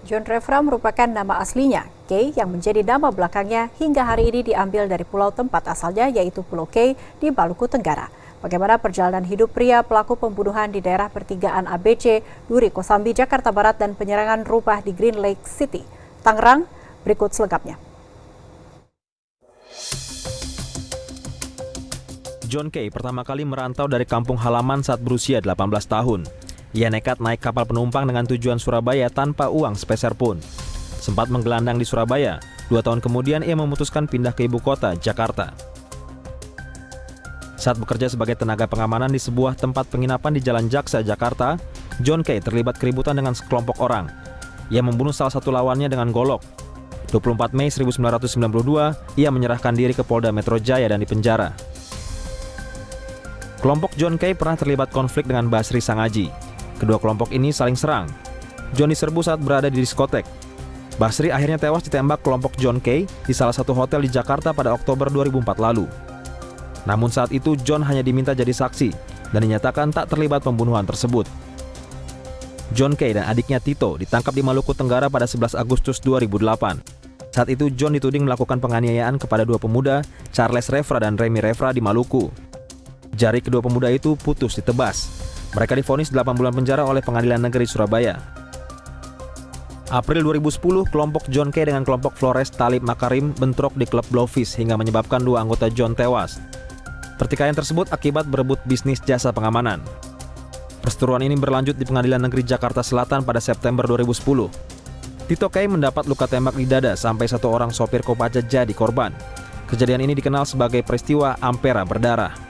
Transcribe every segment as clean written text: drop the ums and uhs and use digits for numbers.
John Refra merupakan nama aslinya. Kay yang menjadi nama belakangnya hingga hari ini diambil dari pulau tempat asalnya yaitu Pulau Kay di Maluku Tenggara. Bagaimana perjalanan hidup pria pelaku pembunuhan di daerah pertigaan ABC, Duri Kosambi, Jakarta Barat dan penyerangan rumah di Green Lake City, Tangerang? Berikut selengkapnya. John Kay pertama kali merantau dari kampung halaman saat berusia 18 tahun. Ia nekat naik kapal penumpang dengan tujuan Surabaya tanpa uang sepeser pun. Sempat menggelandang di Surabaya, 2 tahun kemudian ia memutuskan pindah ke ibu kota, Jakarta. Saat bekerja sebagai tenaga pengamanan di sebuah tempat penginapan di Jalan Jaksa, Jakarta, John Kay terlibat keributan dengan sekelompok orang. Ia membunuh salah satu lawannya dengan golok. 24 Mei 1992, ia menyerahkan diri ke Polda Metro Jaya dan dipenjara. Kelompok John Kay pernah terlibat konflik dengan Basri Sangaji. Kedua kelompok ini saling serang. John diserbu saat berada di diskotek. Basri akhirnya tewas ditembak kelompok John Kay di salah satu hotel di Jakarta pada Oktober 2004 lalu. Namun saat itu John hanya diminta jadi saksi dan dinyatakan tak terlibat pembunuhan tersebut. John Kay dan adiknya Tito ditangkap di Maluku Tenggara pada 11 Agustus 2008. Saat itu John dituding melakukan penganiayaan kepada 2 pemuda, Charles Refra dan Remy Refra di Maluku. Jari kedua pemuda itu putus ditebas. Mereka divonis 8 bulan penjara oleh Pengadilan Negeri Surabaya. April 2010, kelompok John Kay dengan kelompok Flores Talib Makarim bentrok di klub Blowfish hingga menyebabkan 2 anggota John tewas. Pertikaian tersebut akibat berebut bisnis jasa pengamanan. Perseteruan ini berlanjut di Pengadilan Negeri Jakarta Selatan pada September 2010. Tito Kay mendapat luka tembak di dada sampai 1 orang sopir Kopaja jadi korban. Kejadian ini dikenal sebagai peristiwa Ampera berdarah.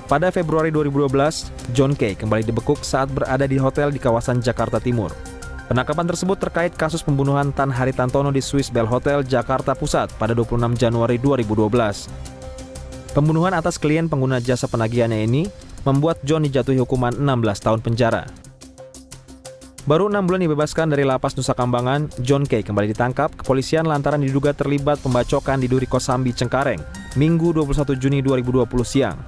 Pada Februari 2012, John Kay kembali dibekuk saat berada di hotel di kawasan Jakarta Timur. Penangkapan tersebut terkait kasus pembunuhan Tan Haritantono di Swiss Bell Hotel, Jakarta Pusat pada 26 Januari 2012. Pembunuhan atas klien pengguna jasa penagihannya ini membuat John dijatuhi hukuman 16 tahun penjara. Baru 6 bulan dibebaskan dari lapas Nusa Kambangan, John Kay kembali ditangkap kepolisian lantaran diduga terlibat pembacokan di Duri Kosambi, Cengkareng, Minggu 21 Juni 2020 siang.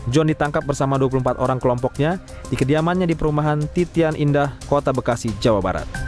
John ditangkap bersama 24 orang kelompoknya di kediamannya di perumahan Titian Indah, Kota Bekasi, Jawa Barat.